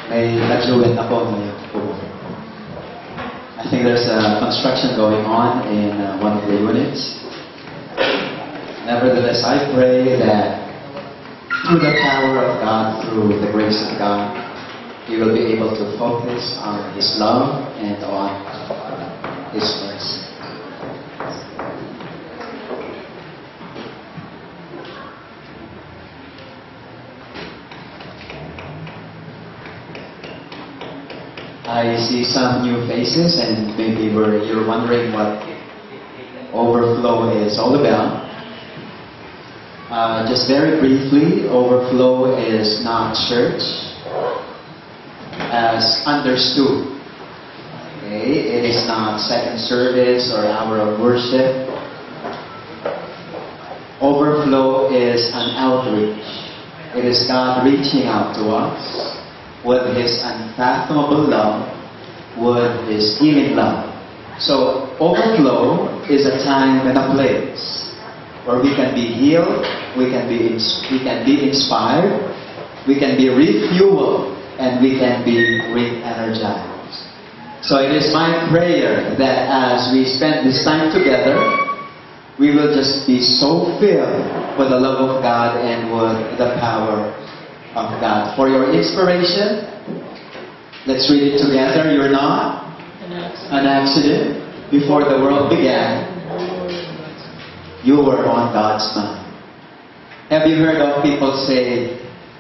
May najuwit ako ngayon po. I think there's a construction going on in one of the units. Nevertheless, I pray that through the power of God, through the grace of God, you will be able to focus on His love and on His mercy. I see some new faces, and maybe you're wondering what Overflow is all about. Just very briefly, Overflow is not church as understood. Okay? It is not second service or hour of worship. Overflow is an outreach. It is God reaching out to us with His unfathomable love, with His healing love. So, overflow is a time and a place where we can be healed, we can be inspired, we can be refueled, and we can be re-energized. So it is my prayer that as we spend this time together, we will just be so filled with the love of God and with the power of God. For your inspiration, let's read it together. You're not an accident. Before the world began, you were on God's mind. Have you heard of people say,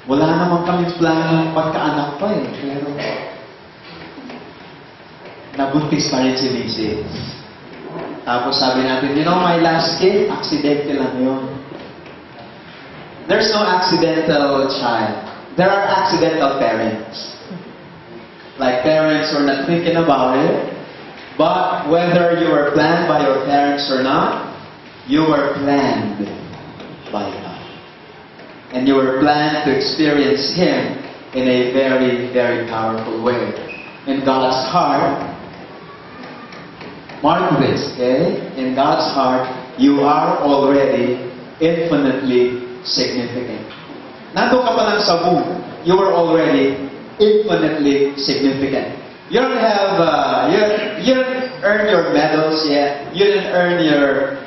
wala naman kaming plano pagkaanak pa eh. Pero nabuntis pa rin si Mrs. Tapos sabi natin, you know, my last kid, accidental lang yun. There's no accidental child. There are accidental parents. Like parents who are not thinking about it. But whether you were planned by your parents or not, you were planned by God. And you were planned to experience Him in a very, very powerful way. In God's heart, mark this, okay? In God's heart, you are already infinitely significant. Nandun ka pa lang sa womb, you are already infinitely significant. You don't have, you didn't earn your medals yet. You didn't earn your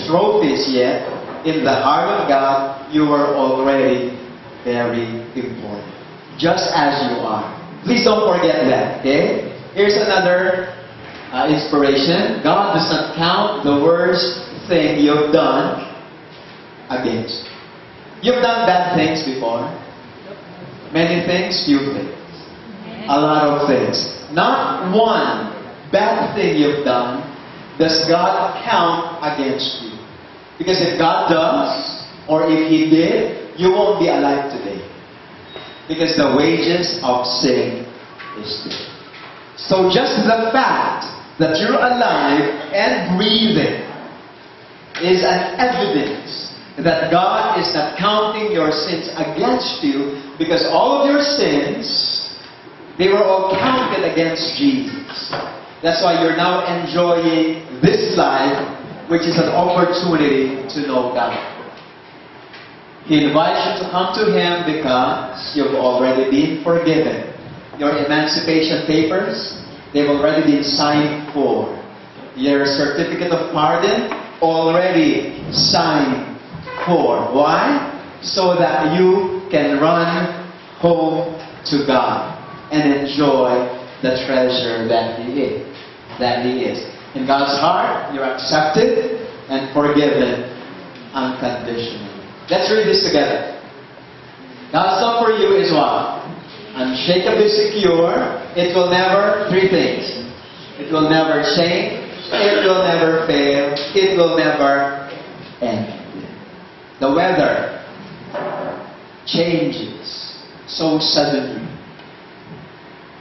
trophies yet. In the heart of God, you are already very important, just as you are. Please don't forget that. Okay? Here's another inspiration. God does not count the worst thing you've done against you. You've done bad things before. Many things, few things. A lot of things. Not one bad thing you've done does God count against you. Because if God does, or if He did, you won't be alive today. Because the wages of sin is death. So just the fact that you're alive and breathing is an evidence that God is not counting your sins against you, because all of your sins, they were all counted against Jesus. That's why you're now enjoying this life, which is an opportunity to know God. He invites you to come to Him because you've already been forgiven. Your emancipation papers, they've already been signed for. Your certificate of pardon, already signed for. Why? So that you can run home to God and enjoy the treasure that He is. In God's heart, you're accepted and forgiven unconditionally. Let's read this together. God's love for you is what? Unshakably secure. It will never, three things. It will never change. It will never fail. It will never end. The weather changes so suddenly.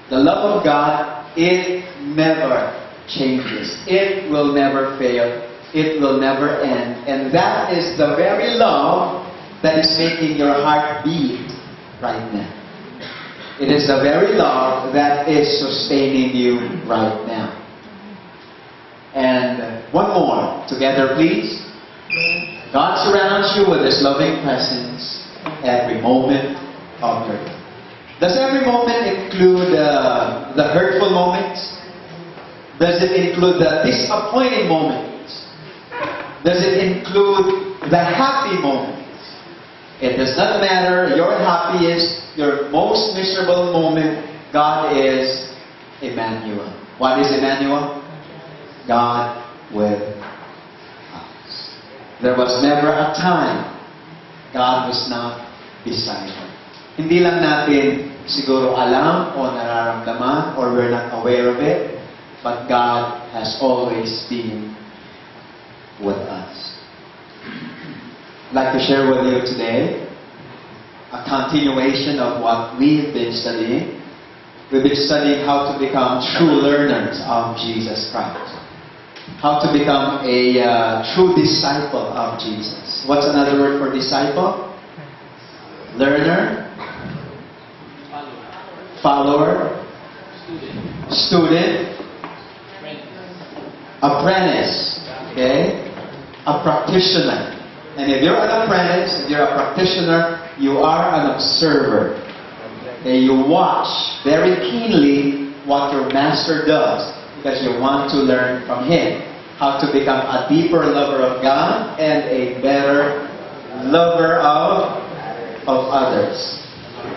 The love of God, it never changes. It will never fail. It will never end. And that is the very love that is making your heart beat right now. It is the very love that is sustaining you right now. And one more. Together, please. God surrounds you with His loving presence. every moment of your life. Does every moment include the hurtful moments? Does it include the disappointing moments? Does it include the happy moments? It does not matter. Your happiest, your most miserable moment, God is Emmanuel. What is Emmanuel? God with us. There was never a time God was not beside us. Hindi lang natin siguro alam o nararamdaman or we're not aware of it, but God has always been with us. I'd like to share with you today a continuation of what we've been studying. We've been studying how to become true learners of Jesus Christ. How to become a true disciple of Jesus. What's another word for disciple? Learner? Follower? Student? Apprentice. Okay? A practitioner. And if you're an apprentice, if you're a practitioner, you are an observer. Okay? You watch very keenly what your master does because you want to learn from him how to become a deeper lover of God and a better lover of others.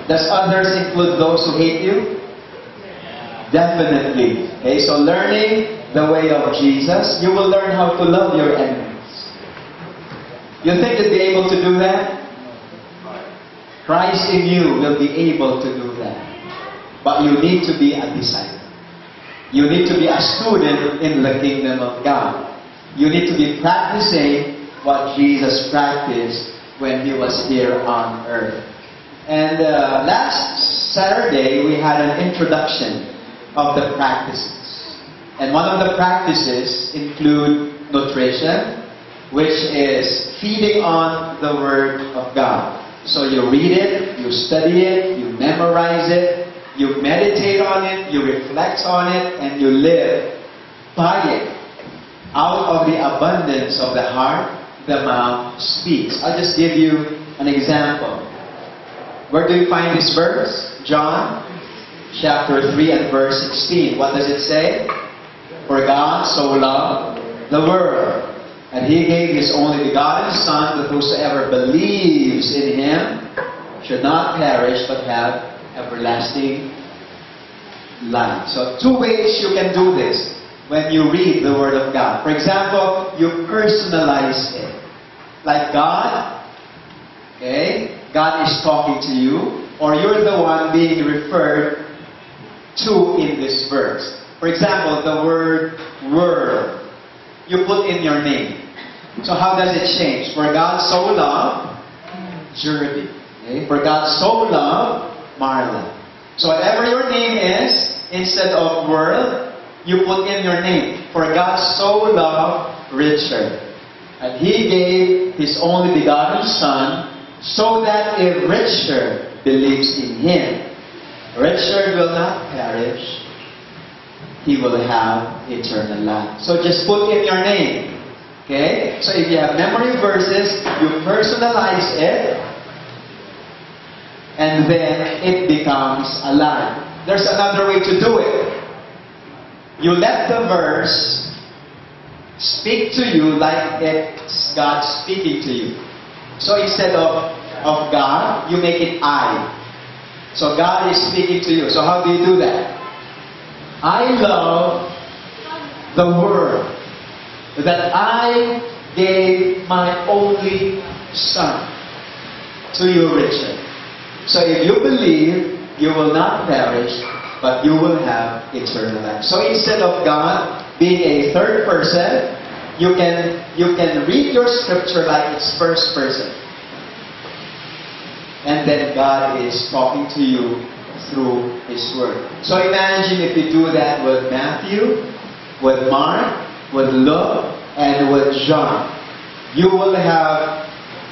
Does others include those who hate you? Definitely. Okay, so learning the way of Jesus, you will learn how to love your enemies. You think you'll be able to do that? Christ in you will be able to do that. But you need to be a disciple. You need to be a student in the kingdom of God. You need to be practicing what Jesus practiced when he was here on earth. And last Saturday, we had an introduction of the practices. And one of the practices include nutrition, which is feeding on the Word of God. So you read it, you study it, you memorize it, you meditate on it, you reflect on it, and you live by it. Out of the abundance of the heart, the mouth speaks. I'll just give you an example. Where do you find this verse? John chapter 3 and verse 16. What does it say? For God so loved the world, and he gave his only begotten Son, that whosoever believes in him should not perish but have everlasting life. So 2 ways you can do this when you read the Word of God. For example, you personalize it. Like God, okay? God is talking to you, or you're the one being referred to in this verse. For example, the word world, you put in your name. So how does it change? For God so loved Jeremy. Okay? For God so loved Marla. So whatever your name is, instead of world, you put in your name. For God so loved Richard. And he gave his only begotten Son, so that if Richard believes in him, Richard will not perish, he will have eternal life. So just put in your name. Okay? So if you have memory verses, you personalize it, and then it becomes alive. There's another way to do it. You let the verse speak to you like it's God speaking to you. So instead of God, you make it I. So God is speaking to you. So how do you do that? I love the world that I gave my only Son to you, Richard. So if you believe, you will not perish, but you will have eternal life. So instead of God being a third person, you can read your scripture like it's first person. And then God is talking to you through His Word. So imagine if you do that with Matthew, with Mark, with Luke, and with John. You will have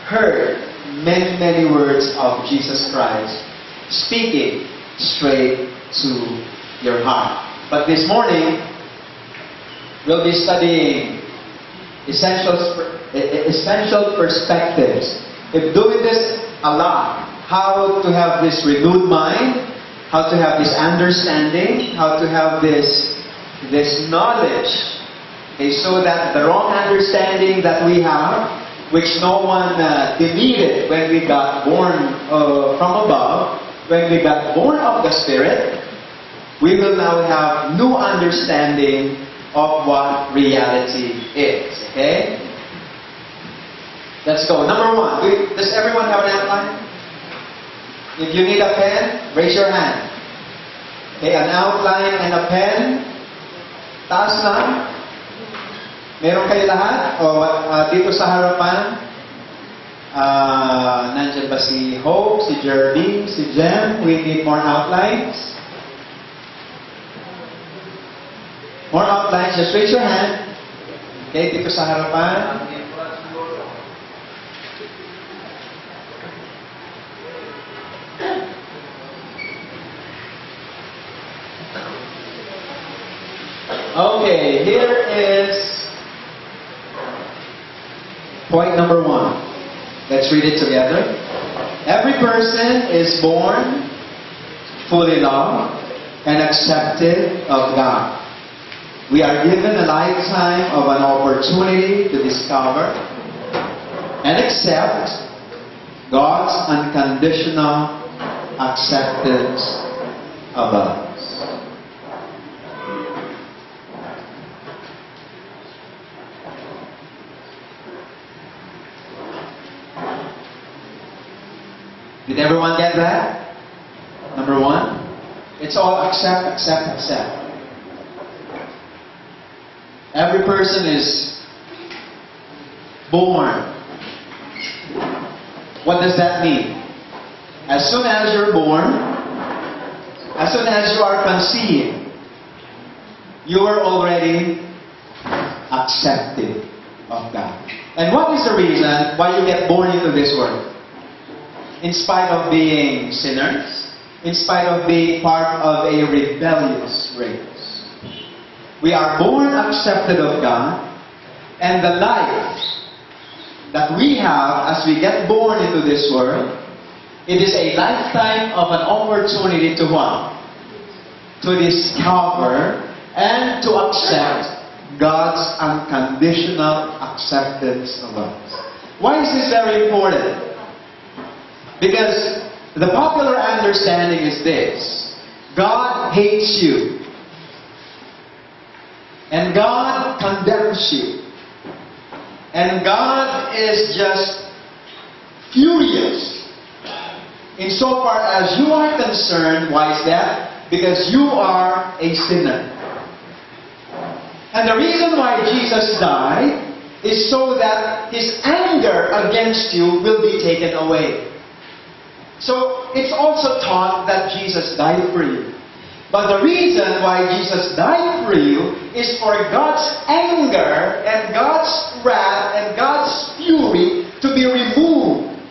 heard many, many words of Jesus Christ speaking straight to your heart. But this morning, we'll be studying essential perspectives if doing this a lot, how to have this renewed mind, how to have this understanding, how to have this knowledge, okay, so that the wrong understanding that we have, which no one deleted when we got born from above, when we got born of the Spirit, we will now have new understanding of what reality is. Okay? Let's go. Number one. Does everyone have an outline? If you need a pen, raise your hand. Okay, an outline and a pen. Taas lang. Meron kayo lahat? O dito sa harapan? Nandiyan ba si Hope, si Geraldine, si Jem? We need more outlines. More outlines. Just raise your hand. Okay, dito sa harapan. Okay, here is point number one. Let's read it together. Every person is born fully loved and accepted of God. We are given a lifetime of an opportunity to discover and accept God's unconditional acceptance of us. Did everyone get that? Number one, it's all accept, accept, accept. Every person is born. What does that mean? As soon as you're born, as soon as you are conceived, you are already accepted of God. And what is the reason why you get born into this world? In spite of being sinners, in spite of being part of a rebellious race. We are born accepted of God, and the life that we have as we get born into this world, it is a lifetime of an opportunity to what? To discover and to accept God's unconditional acceptance of us. Why is this very important? Because the popular understanding is this: God hates you. And God condemns you. And God is just furious insofar as you are concerned. Why is that? Because you are a sinner. And the reason why Jesus died is so that His anger against you will be taken away. So it's also taught that Jesus died for you. But the reason why Jesus died for you is for God's anger and God's wrath and God's fury to be removed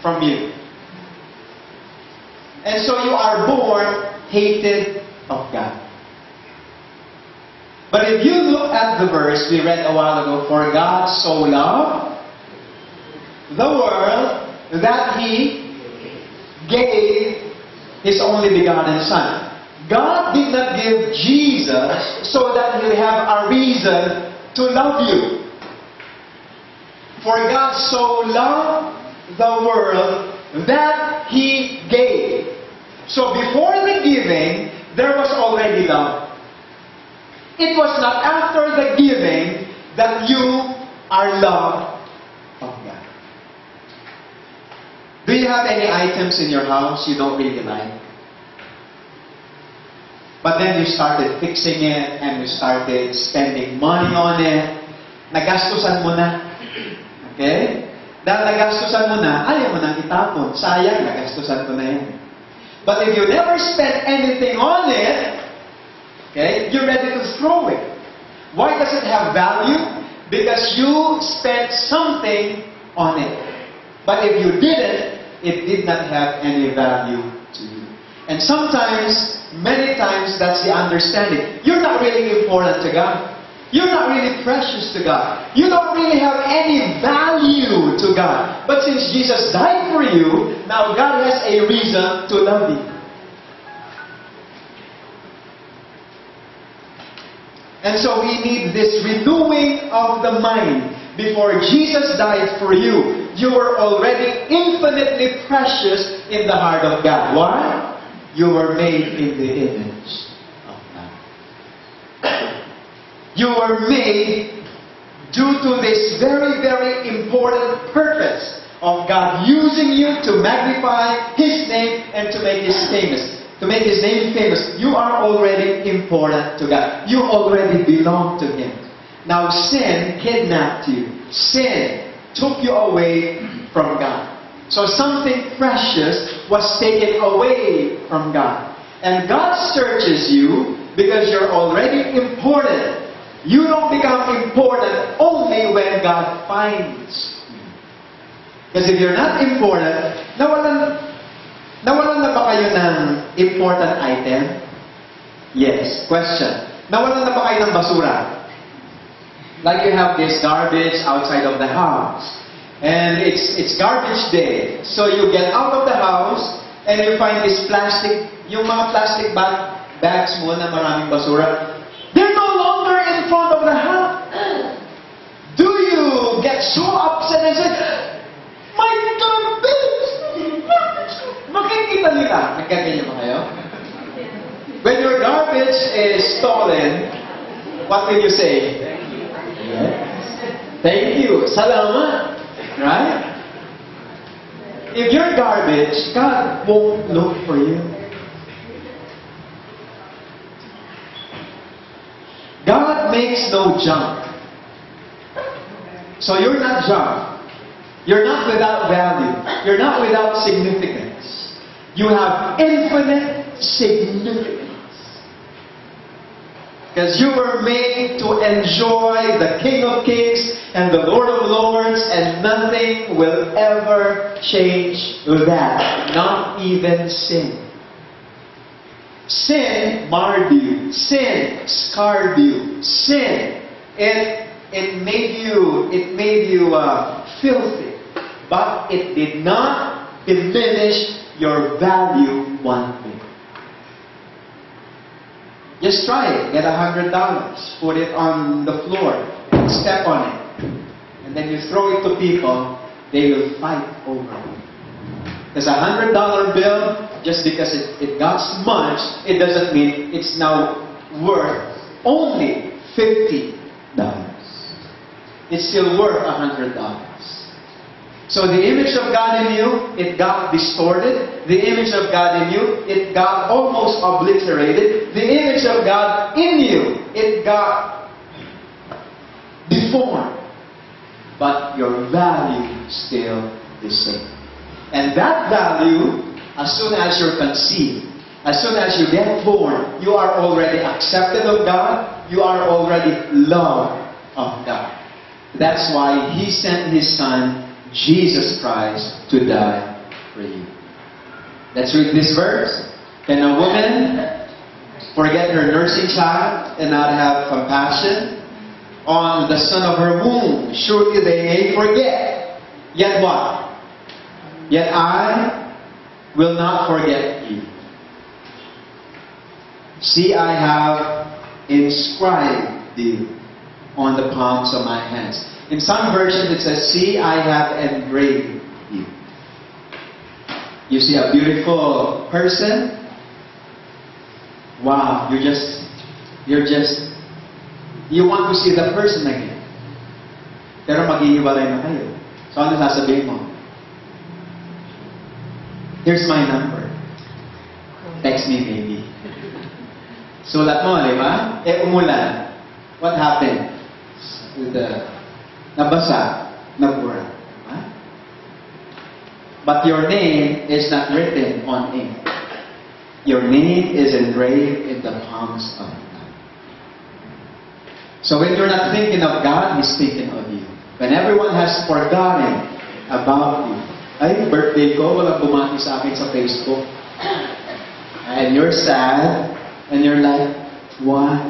from you. And so you are born hated of God. But if you look at the verse we read a while ago, for God so loved the world that He gave His only begotten Son. God did not give Jesus so that He'll have a reason to love you. For God so loved the world that He gave. So before the giving, there was already love. It was not after the giving that you are loved of God. Do you have any items in your house you don't really like? But then you started fixing it and you started spending money on it. Nagastusan mo na. Okay? Dahil nagastusan mo na, ayaw mo nang itapon. Sayang, nagastusan ko na yan. But if you never spent anything on it, okay, you're ready to throw it. Why does it have value? Because you spent something on it. But if you didn't, it did not have any value to you. And sometimes, many times, that's the understanding. You're not really important to God. You're not really precious to God. You don't really have any value to God. But since Jesus died for you, now God has a reason to love you. And so we need this renewing of the mind. Before Jesus died for you, you were already infinitely precious in the heart of God. Why? You were made in the image of God. You were made due to this very, very important purpose of God using you to magnify His name and to make His famous. To make His name famous. You are already important to God. You already belong to Him. Now sin kidnapped you. Sin took you away from God. So something precious was taken away from God. And God searches you because you're already important. You don't become important only when God finds you. Because if you're not important, nawalan na ba kayo ng important item? Yes. Question. Nawalan na ba kayo ng basura? Like you have this garbage outside of the house. And it's garbage day. So you get out of the house and you find this plastic, yung mga plastic bags mo na maraming basura. They're no longer in front of the house. Do you get so upset and say, my garbage! Makikita nila. Nagkaganyan ba kayo? When your garbage is stolen, what will you say? Thank you. Salamat. Right? If you're garbage, God won't look for you. God makes no junk. So you're not junk. You're not without value. You're not without significance. You have infinite significance. Because you were made to enjoy the King of Kings and the Lord of Lords, and nothing will ever change that. Not even sin. Sin marred you. Sin scarred you. Sin, it made you filthy. But it did not diminish your value one bit. Just try it. Get $100. Put it on the floor. Step on it. And then you throw it to people. They will fight over it. Because $100 bill, just because it got smudged, it doesn't mean it's now worth only $50. It's still worth $100. So the image of God in you, it got distorted. The image of God in you, it got almost obliterated. The image of God in you, it got deformed. But your value is still the same. And that value, as soon as you're conceived, as soon as you get born, you are already accepted of God. You are already loved of God. That's why He sent His Son, Jesus Christ, to die for you. Let's read this verse. Can a woman forget her nursing child and not have compassion on the son of her womb? Surely they may forget. Yet what? Yet I will not forget you. See, I have inscribed you on the palms of my hands. In some versions it says, see, I have engraved you. You see a beautiful person? Wow, you want to see the person again. Pero maghihiwalay na kayo. So ano sasabihin mo? Here's my number. Text me maybe. Sulat mo, di ba? Umulan. What happened? Nabasa, nabura. Diba? But your name is not written on ink. Your name is engraved in the palms of God. So when you're not thinking of God, He's thinking of you. When everyone has forgotten about you. Ay, birthday ko, walang bumati sa akin sa Facebook. And you're sad, and you're like, why?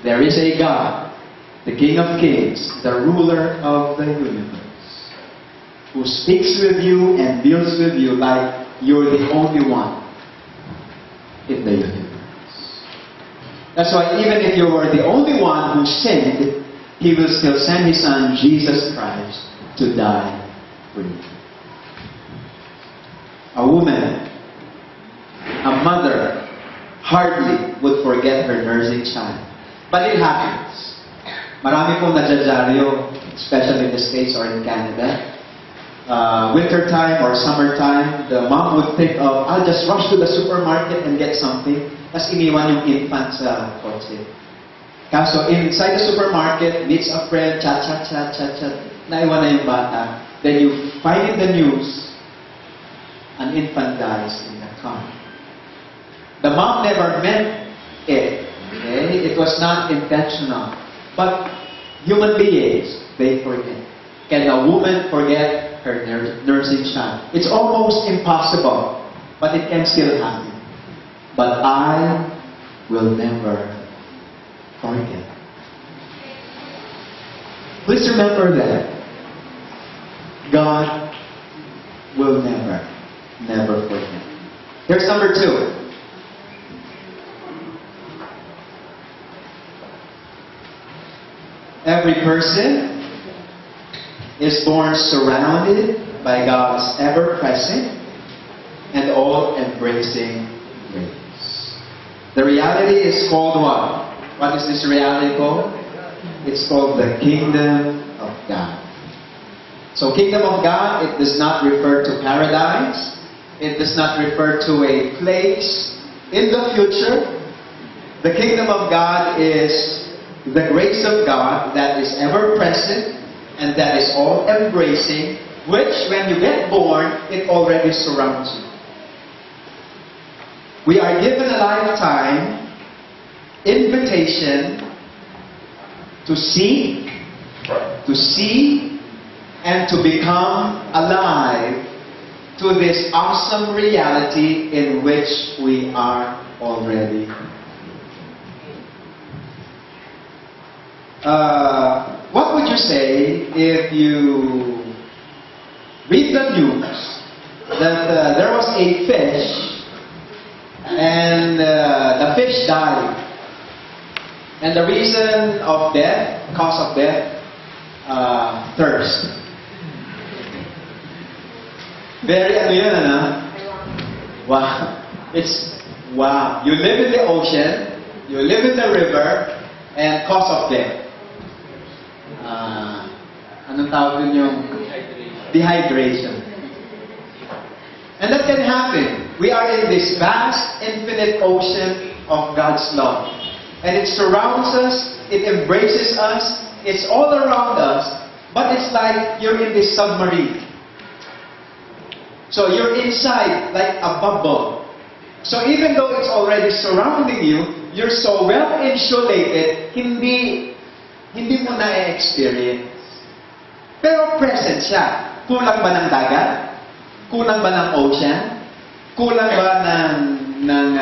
There is a God, the King of Kings, the ruler of the universe, who speaks with you and deals with you like you're the only one in the universe. That's why even if you were the only one who sinned, He will still send His Son, Jesus Christ, to die for you. A woman, a mother, hardly would forget her nursing child. But it happens. Marami pong nadyadyaryo, especially in the States or in Canada. Winter time or summertime, the mom would think of, I'll just rush to the supermarket and get something. Tapos iniwan yung infant sa kotse. Kaso inside the supermarket, meets a friend, chat, naiwan na yung bata. Then you find in the news, an infant dies in the car. The mom never meant it. Okay? It was not intentional. But human beings, they forget. Can a woman forget her nursing child? It's almost impossible. But it can still happen. But I will never forget. Please remember that. God will never forget. Here's number 2. Every person is born surrounded by God's ever-present and all-embracing grace. The reality is called what? What is this reality called? It's called the Kingdom of God. So Kingdom of God, it does not refer to paradise. It does not refer to a place in the future. The Kingdom of God is the grace of God that is ever present and that is all embracing, which when you get born, it already surrounds you. We are given a lifetime invitation to see, and to become alive to this awesome reality in which we are already. What would you say if you read the news that there was a fish and the fish died, and the reason of death, cause of death, thirst. Very Wow. Wow. You live in the ocean, you live in the river, and cause of death. Anong tawag dun yung dehydration. And that can happen. We are in this vast, infinite ocean of God's love. And it surrounds us, it embraces us, it's all around us, but it's like you're in this submarine. So you're inside like a bubble. So even though it's already surrounding you, you're so well insulated, hindi mo na-experience. Pero present siya. Kulang ba ng dagat? Kulang ba ng ocean? Kulang ba ng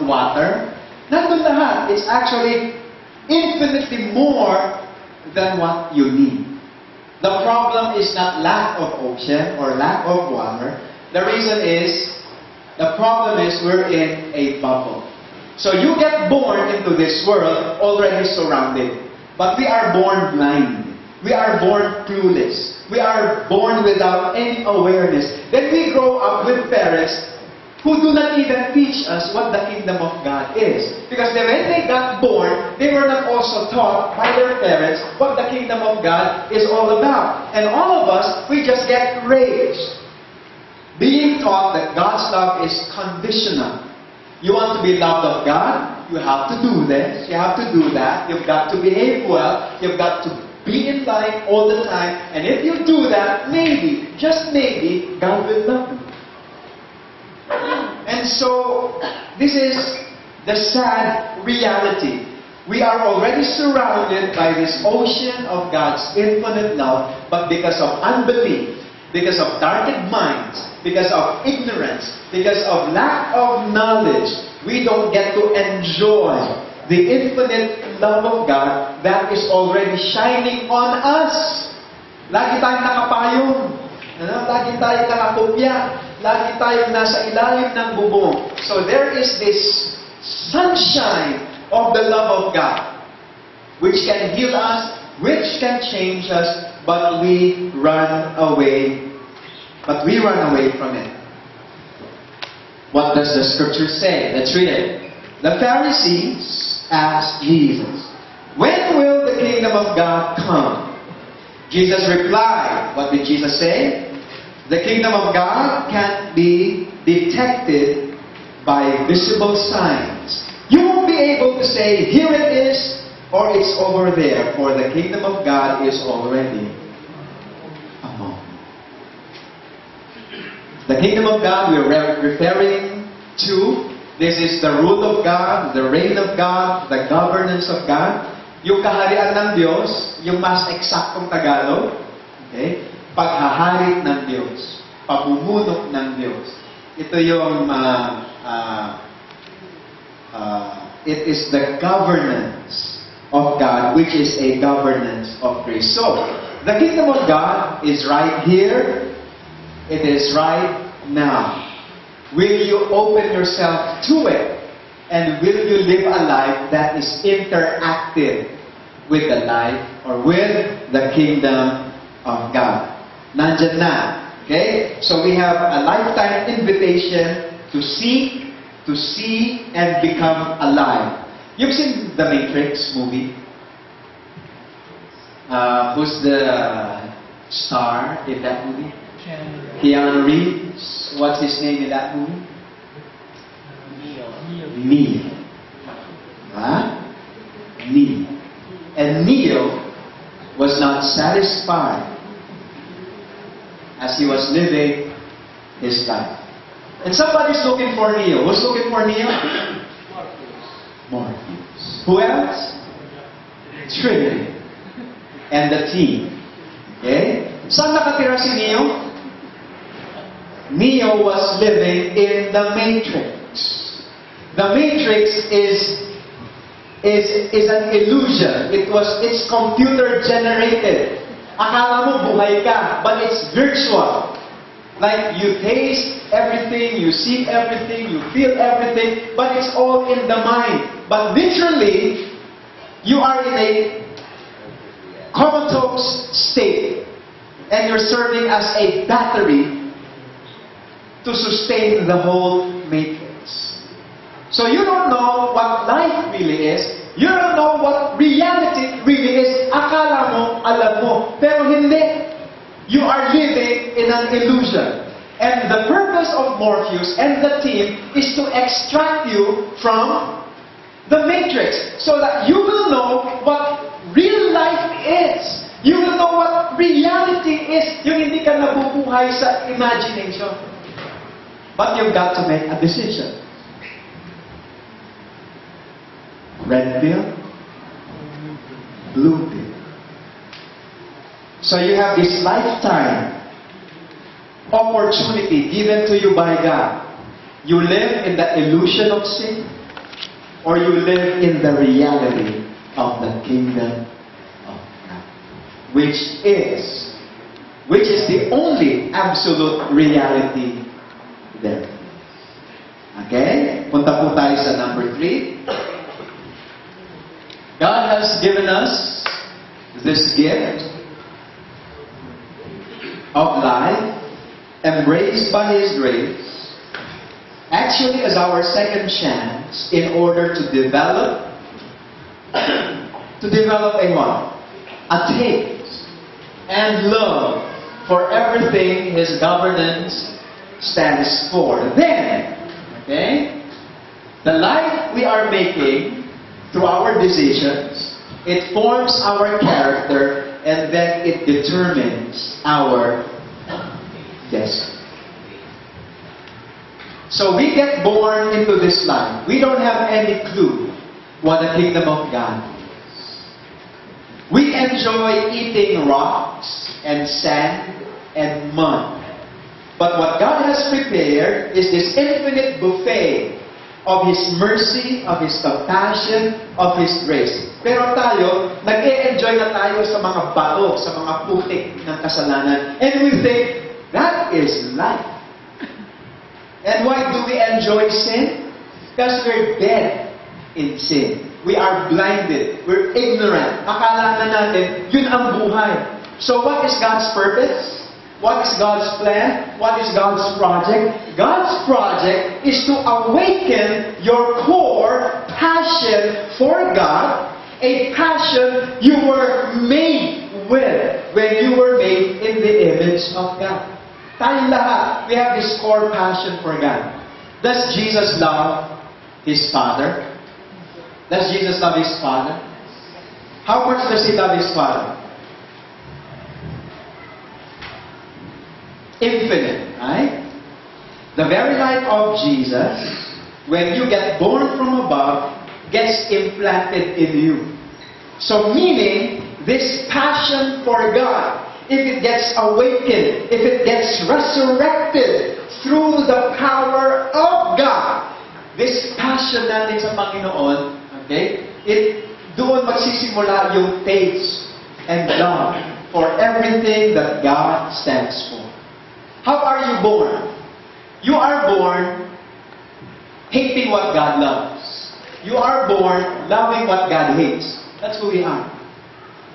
water? Nandun lahat. It's actually infinitely more than what you need. The problem is not lack of ocean or lack of water. The reason is, the problem is we're in a bubble. So you get born into this world already surrounded. But we are born blind. We are born clueless. We are born without any awareness. Then we grow up with parents who do not even teach us what the kingdom of God is. Because when they got born, they were not also taught by their parents what the kingdom of God is all about. And all of us, we just get raised being taught that God's love is conditional. You want to be loved of God? You have to do this. You have to do that. You've got to behave well. You've got to be in line all the time. And if you do that, maybe, just maybe, God will love you. And so, this is the sad reality. We are already surrounded by this ocean of God's infinite love, but because of unbelief, because of darkened minds, because of ignorance, because of lack of knowledge, we don't get to enjoy the infinite love of God that is already shining on us. Lagi tayong nakapayong. Lagi tayong nakakopya. Lagi tayong nasa ilalim ng bubong. So there is this sunshine of the love of God, which can heal us, which can change us, but we run away. But we run away from it. What does the scripture say? Let's read it. The Pharisees asked Jesus, "When will the kingdom of God come?" Jesus replied, what did Jesus say? The kingdom of God can't be detected by visible signs. You won't be able to say, here it is, or it's over there, for the kingdom of God is already among you. The kingdom of God we're referring to, this is the rule of God, the reign of God, the governance of God. Yung kaharian ng Diyos, yung mas eksaktong Tagalog, okay? Paghahari ng Diyos, pamumuno ng Diyos. Ito yung it is the governance of God, which is a governance of grace. So, the kingdom of God is right here. It is right now. Will you open yourself to it? And will you live a life that is interactive with the life or with the kingdom of God? Nandyan na. Okay? So we have a lifetime invitation to seek, to see, and become alive. You've seen the Matrix movie? Who's the star in that movie? Keanu Reeves. What's his name in that movie? Neo. Huh? Neo. And Neo was not satisfied as he was living his life. And somebody's looking for Neo. Who's looking for Neo? Morpheus. Who else? Trinity. And the team. Okay? Saan nakatira si Neo? Neo was living in the Matrix. The Matrix is an illusion. It's computer generated. Akala mo buhay ka, but it's virtual. Like you taste everything, you see everything, you feel everything, but it's all in the mind. But literally, you are in a comatose state, and you're serving as a battery to sustain the whole matrix. So you don't know what life really is. You don't know what reality really is. Akala mo, alam mo. Pero hindi. You are living in an illusion. And the purpose of Morpheus and the team is to extract you from the matrix so that you will know what real life is. You will know what reality is. Yung hindi ka nabubuhay sa imagination. But you've got to make a decision. Red pill, blue pill. So you have this lifetime opportunity given to you by God. You live in the illusion of sin, or you live in the reality of the kingdom of God, which is the only absolute reality there. Okay? Punta po tayo sa number 3. God has given us this gift of life, embraced by His grace, actually as our second chance in order to develop a what? A taste and love for everything His governance stands for. Then, okay, the life we are making through our decisions, it forms our character, and then it determines our destiny. So we get born into this life. We don't have any clue what the kingdom of God is. We enjoy eating rocks and sand and mud. But what God has prepared is this infinite buffet of His mercy, of His compassion, of His grace. Pero tayo, nag-e-enjoy na tayo sa mga bato, sa mga putik ng kasalanan. And we think, that is life. And why do we enjoy sin? Because we're dead in sin. We are blinded. We're ignorant. Akala na natin, yun ang buhay. So what is God's purpose? What is God's plan? What is God's project? God's project is to awaken your core passion for God, a passion you were made with when you were made in the image of God. Tayong lahat, we have this core passion for God. Does Jesus love His Father? Does Jesus love His Father? How much does He love His Father? Infinite, right? The very life of Jesus, when you get born from above, gets implanted in you. So meaning, this passion for God, if it gets awakened, if it gets resurrected through the power of God, this passion natin sa Panginoon, okay, doon magsisimula yung taste and love for everything that God stands for. How are you born? You are born hating what God loves. You are born loving what God hates. That's who we are.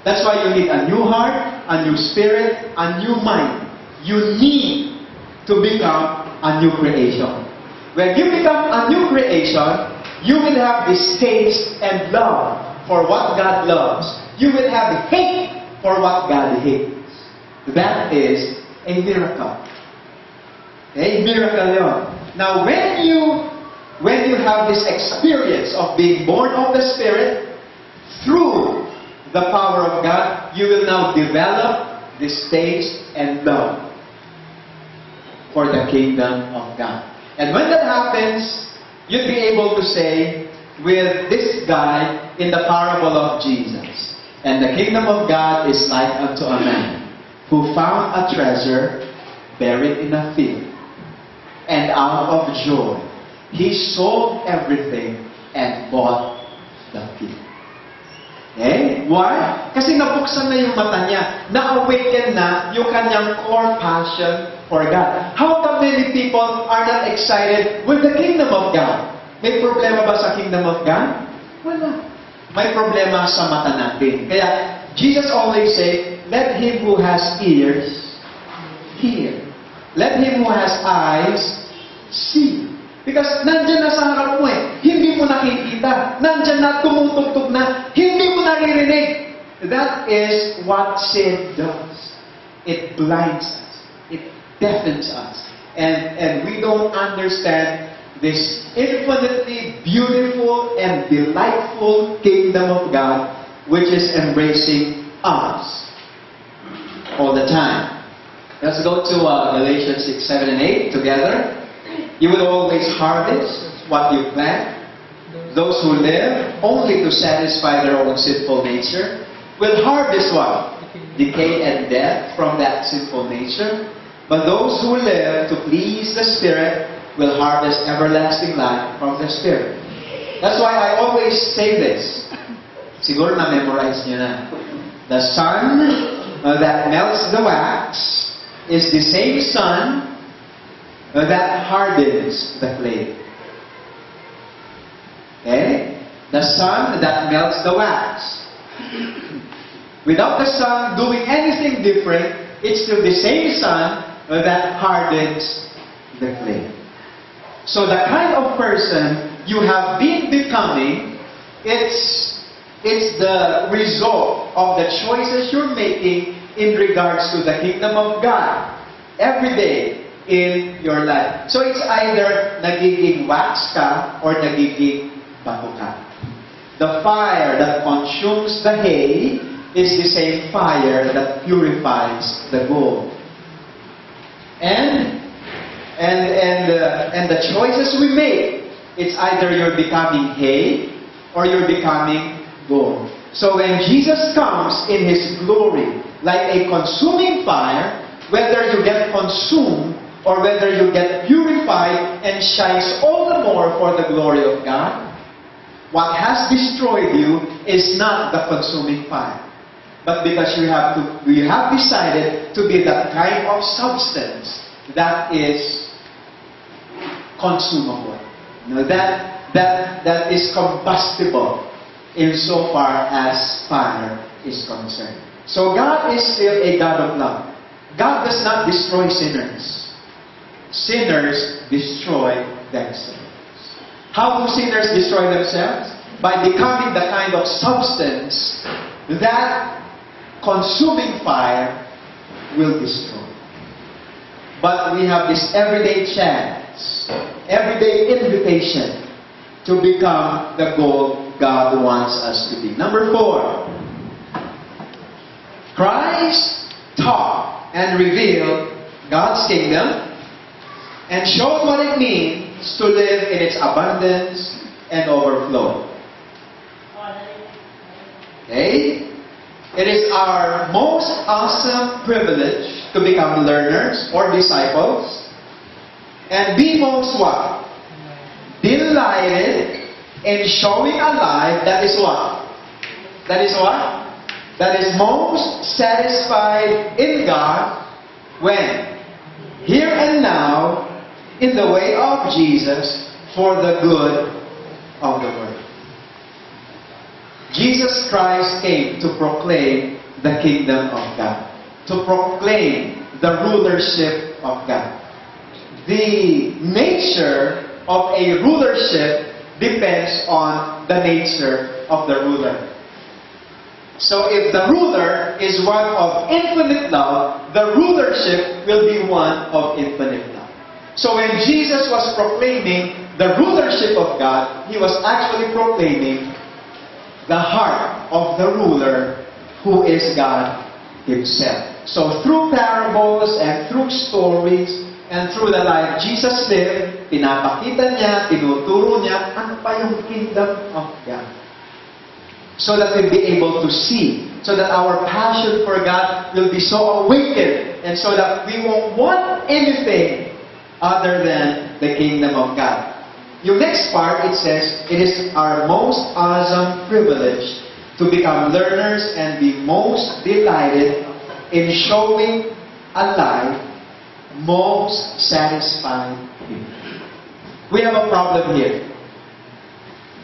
That's why you need a new heart, a new spirit, a new mind. You need to become a new creation. When you become a new creation, you will have this taste and love for what God loves. You will have hate for what God hates. That is a miracle. Okay, miracle yun. Now, when you have this experience of being born of the Spirit through the power of God, you will now develop this taste and love for the kingdom of God. And when that happens, you'll be able to say with this guy in the parable of Jesus, and the kingdom of God is like unto a man who found a treasure buried in a field. And out of joy, he sold everything and bought the field. Okay? Why? Kasi nabuksan na yung mata niya. Na-awaken na yung kanyang core passion for God. How come many people are not excited with the kingdom of God? May problema ba sa kingdom of God? Wala. May problema sa mata natin. Kaya, Jesus always say, let him who has ears, hear. Let him who has eyes, see. Because nandyan na sa harap mo hindi mo nakikita. Nandyan na, tumutugtog na, hindi mo naririnig. That is what sin does. It blinds us. It deafens us. And we don't understand this infinitely beautiful and delightful kingdom of God, which is embracing us all the time. Let's go to Galatians 6, 7, and 8 together. You will always harvest what you plant. Those who live only to satisfy their own sinful nature will harvest what? Decay and death from that sinful nature. But those who live to please the Spirit will harvest everlasting life from the Spirit. That's why I always say this. Siguro na-memorize niyo na. The sun that melts the wax is the same sun that hardens the clay. Okay? The sun that melts the wax. Without the sun doing anything different, it's still the same sun that hardens the clay. So the kind of person you have been becoming, it's the result of the choices you're making in regards to the kingdom of God every day in your life. So it's either nagiging wax ka or nagiging bato ka. The fire that consumes the hay is the same fire that purifies the gold. And the choices we make, it's either you're becoming hay or you're becoming gold. So when Jesus comes in His glory, like a consuming fire, whether you get consumed or whether you get purified and shines all the more for the glory of God, what has destroyed you is not the consuming fire, but because you have decided to be that kind of substance that is consumable, that is combustible insofar as fire is concerned. So God is still a God of love. God does not destroy sinners. Sinners destroy themselves. How do sinners destroy themselves? By becoming the kind of substance that consuming fire will destroy. But we have this everyday chance, everyday invitation to become the goal God wants us to be. Number 4, Christ taught and revealed God's kingdom and showed what it means to live in its abundance and overflow. Okay? It is our most awesome privilege to become learners or disciples and be most what? Delighted in showing a life that is what? That is what? That is most satisfied in God when? Here and now, in the way of Jesus for the good of the world. Jesus Christ came to proclaim the kingdom of God, to proclaim the rulership of God. The nature of a rulership depends on the nature of the ruler. So if the ruler is one of infinite love, the rulership will be one of infinite love. So when Jesus was proclaiming the rulership of God, He was actually proclaiming the heart of the ruler who is God Himself. So through parables and through stories and through the life Jesus lived, pinapakita niya, tinuturo niya, ano pa yung kingdom of God. So that we'll be able to see, so that our passion for God will be so awakened, and so that we won't want anything other than the kingdom of God. Yung next part, it says, it is our most awesome privilege to become learners and be most delighted in showing a life most satisfied in. We have a problem here.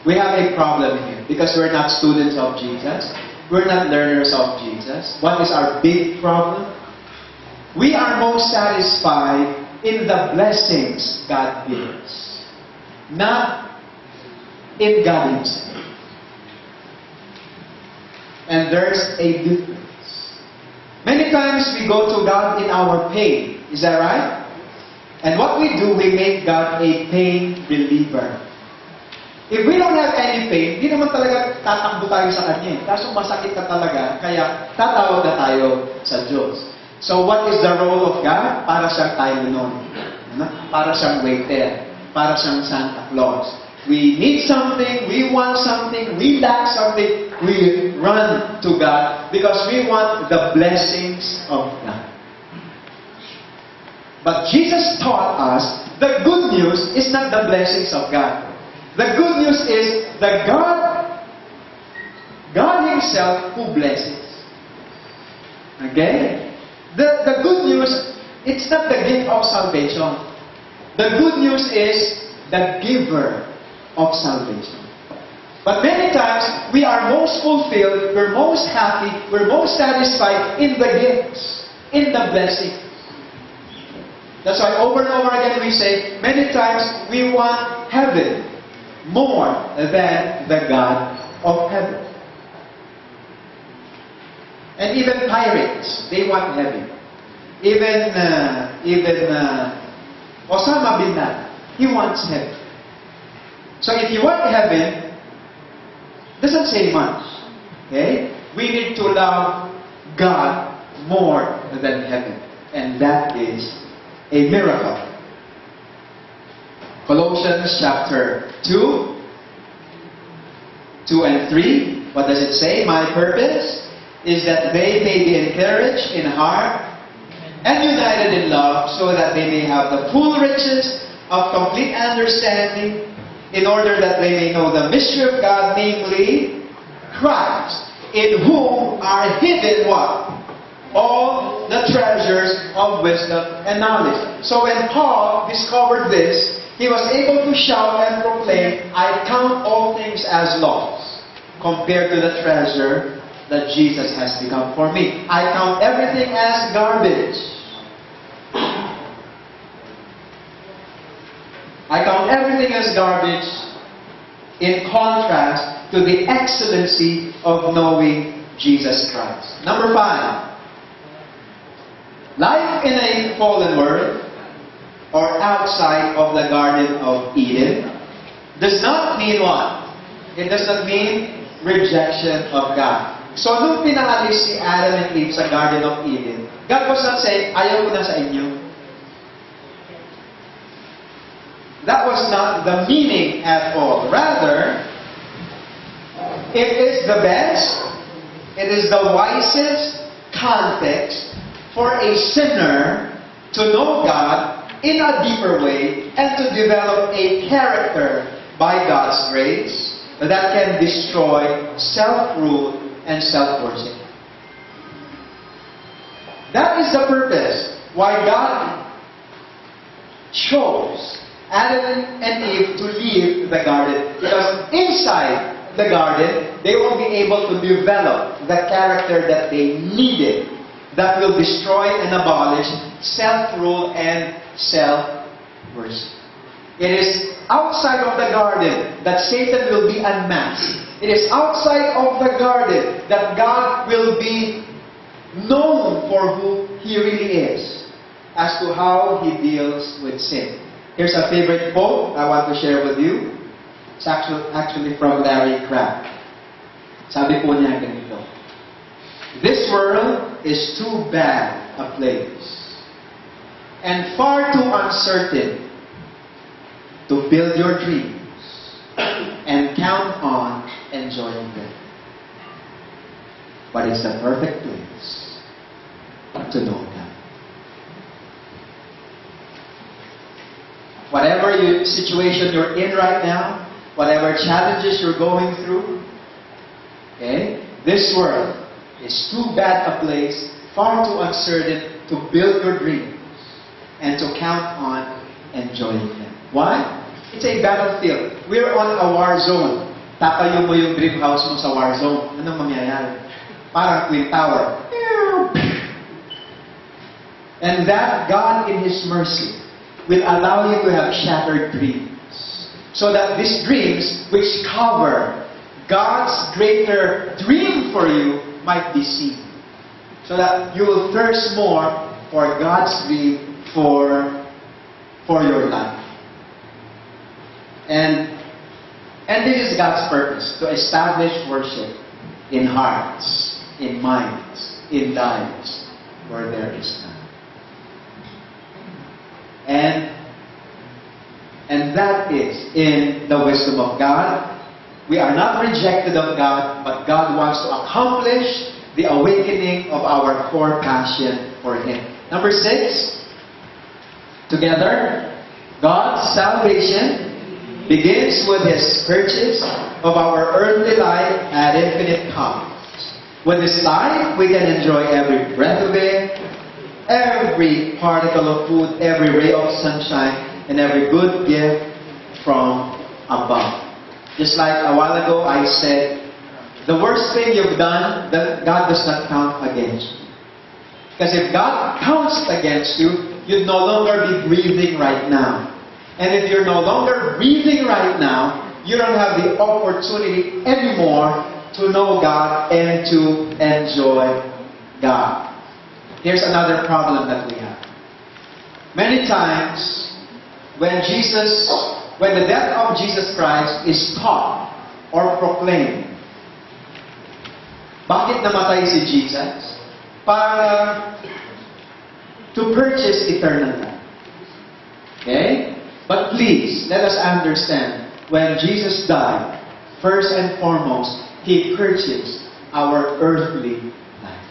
We have a problem here because we're not students of Jesus. We're not learners of Jesus. What is our big problem? We are most satisfied in the blessings God gives. Not in God Himself. And there's a difference. Many times we go to God in our pain. Is that right? And what we do, we make God a pain reliever. If we don't have any pain, hindi naman talaga tatakbo tayo sa Kanya. Kaso masakit na talaga, kaya tatawag na tayo sa Diyos. So what is the role of God? Para siyang Tylenol. Para siyang waiter. Para siyang Santa Claus. We need something, we want something, we lack something, we run to God because we want the blessings of God. But Jesus taught us the good news is not the blessings of God. The good news is the God Himself who blesses. Okay? The good news, it's not the gift of salvation. The good news is the giver of salvation. But many times, we are most fulfilled, we're most happy, we're most satisfied in the gifts, in the blessing. That's why over and over again we say, many times we want heaven more than the God of heaven. And even pirates, they want heaven. Even Osama bin Laden, he wants heaven. So if you want heaven, doesn't say much. Okay? We need to love God more than heaven. And that is a miracle. Colossians chapter 2 and 3. What does it say? My purpose is that they may be encouraged in heart and united in love, so that they may have the full riches of complete understanding, in order that they may know the mystery of God, namely Christ, in whom are hidden what? All the treasures of wisdom and knowledge. So when Paul discovered this, he was able to shout and proclaim, I count all things as loss compared to the treasure that Jesus has become for me. I count everything as garbage. I count everything as garbage in contrast to the excellency of knowing Jesus Christ. Number 5. Life in a fallen world or outside of the Garden of Eden does not mean what? It does not mean rejection of God. So nung pinaalis si Adam and Eve sa Garden of Eden, God was not saying, ayaw ko na sa inyo. That was not the meaning at all. Rather, it is the best, it is the wisest context for a sinner to know God in a deeper way and to develop a character by God's grace that can destroy self-rule and self-worship. That is the purpose why God chose Adam and Eve to leave the garden. Because inside the garden, they will be able to develop the character that they needed, that will destroy and abolish self-rule and self-worship. It is outside of the garden that Satan will be unmasked. It is outside of the garden that God will be known for who He really is, as to how He deals with sin. Here's a favorite quote I want to share with you. It's actually from Larry Crabb. Sabi po niya ganito, this world is too bad a place and far too uncertain to build your dreams and count on enjoying them. But it's the perfect place to know God. Whatever situation you're in right now, whatever challenges you're going through, okay, this world is too bad a place, far too uncertain to build your dreams and to count on enjoying them. Why? It's a battlefield. We're on a war zone. Tatayo mo yung dream house mo sa war zone. Anong mangyayari? Parang Twin Tower. And that God in His mercy will allow you to have shattered dreams. So that these dreams, which cover God's greater dream for you, might be seen. So that you will thirst more for God's dream for your life. And this is God's purpose, to establish worship in hearts, in minds, in lives where there is none. And that is in the wisdom of God. We are not rejected of God, but God wants to accomplish the awakening of our core passion for Him. Number 6, together, God's salvation begins with His purchase of our earthly life at infinite cost. With this life, we can enjoy every breath of air, every particle of food, every ray of sunshine, and every good gift from above. Just like a while ago, I said, the worst thing you've done, that God does not count against you. Because if God counts against you, you'd no longer be breathing right now. And if you're no longer breathing right now, you don't have the opportunity anymore to know God and to enjoy God. Here's another problem that we have. Many times, when the death of Jesus Christ is taught or proclaimed, bakit namatay si Jesus? Para to purchase eternal life. Okay? But please, let us understand, when Jesus died, first and foremost, He purchased our earthly life.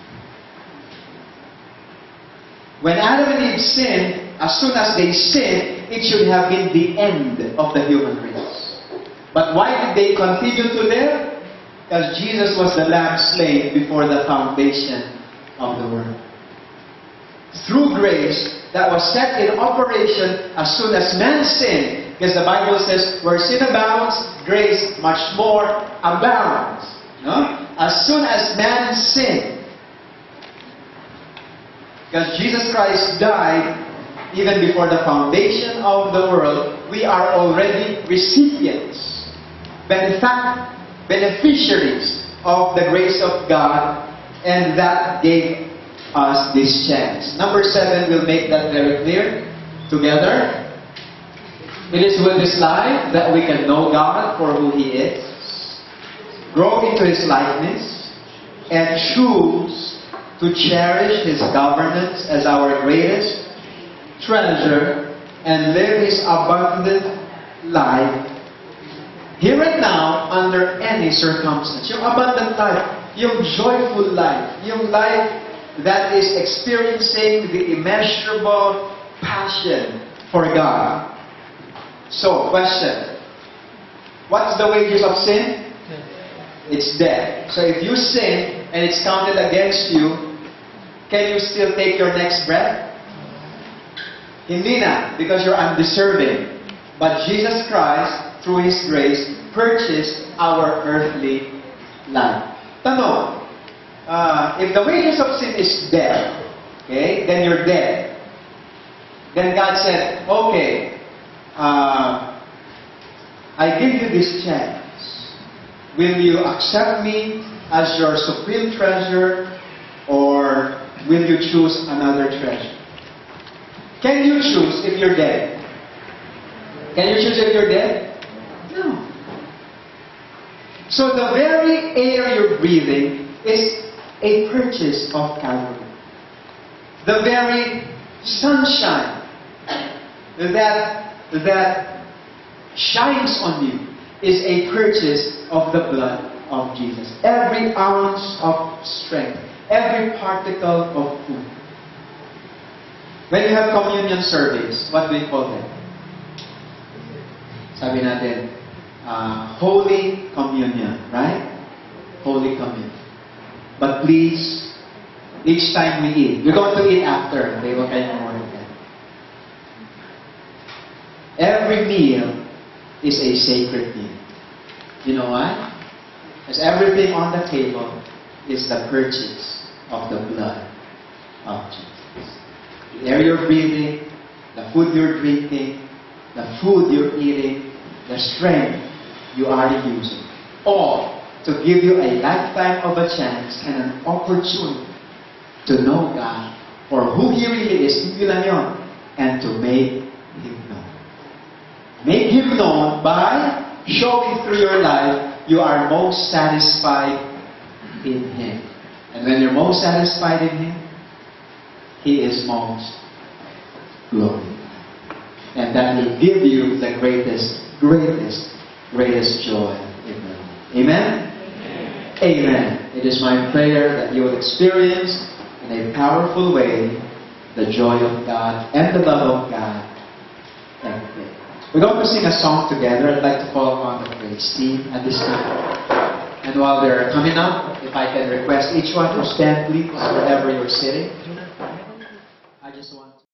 When Adam and Eve sinned, as soon as they sinned, it should have been the end of the human race. But why did they continue to live? Because Jesus was the lamb slain before the foundation of the world. Through grace that was set in operation as soon as man sinned, because the Bible says, where sin abounds, grace much more abounds. No? As soon as man sinned, because Jesus Christ died even before the foundation of the world, we are already recipients, beneficiaries of the grace of God, and that gave us this chance. Number 7, we'll make that very clear together. It is with this life that we can know God for who He is, grow into His likeness, and choose to cherish His governance as our greatest treasure and live His abundant life here and now under any circumstance. Yung abundant life, yung joyful life, yung life that is experiencing the immeasurable passion for God. So, question. What's the wages of sin? It's death. So if you sin and it's counted against you, can you still take your next breath? Hindi na, because you're undeserving. But Jesus Christ, through His grace, purchased our earthly life. Tanong, if the wages of sin is death, okay, then you're dead. Then God said, okay, I give you this chance. Will you accept me as your supreme treasure, or will you choose another treasure? Can you choose if you're dead? Can you choose if you're dead? No. So the very air you're breathing is a purchase of Calvary. The very sunshine that shines on you is a purchase of the blood of Jesus. Every ounce of strength, every particle of food. When you have communion service, what do we call them? Sabi natin, Holy Communion, right? Holy Communion. But please, each time we eat, we're going to eat after, okay? Huwag kayong more than that. Every meal is a sacred meal. You know why? Because everything on the table is the purchase of the blood of Jesus. The air you're breathing, the food you're drinking, the food you're eating, the strength you are using, all to give you a lifetime of a chance and an opportunity to know God for who He really is, and to make Him known. Make Him known by showing through your life you are most satisfied in Him. And when you're most satisfied in Him, He is most glorified. And that will give you the greatest joy in the life. Amen? Amen. It is my prayer that you will experience in a powerful way the joy of God and the love of God every day. We're going to sing a song together. I'd like to call on the praise team at this time. And while they're coming up, if I can request each one to stand, please, wherever you're sitting.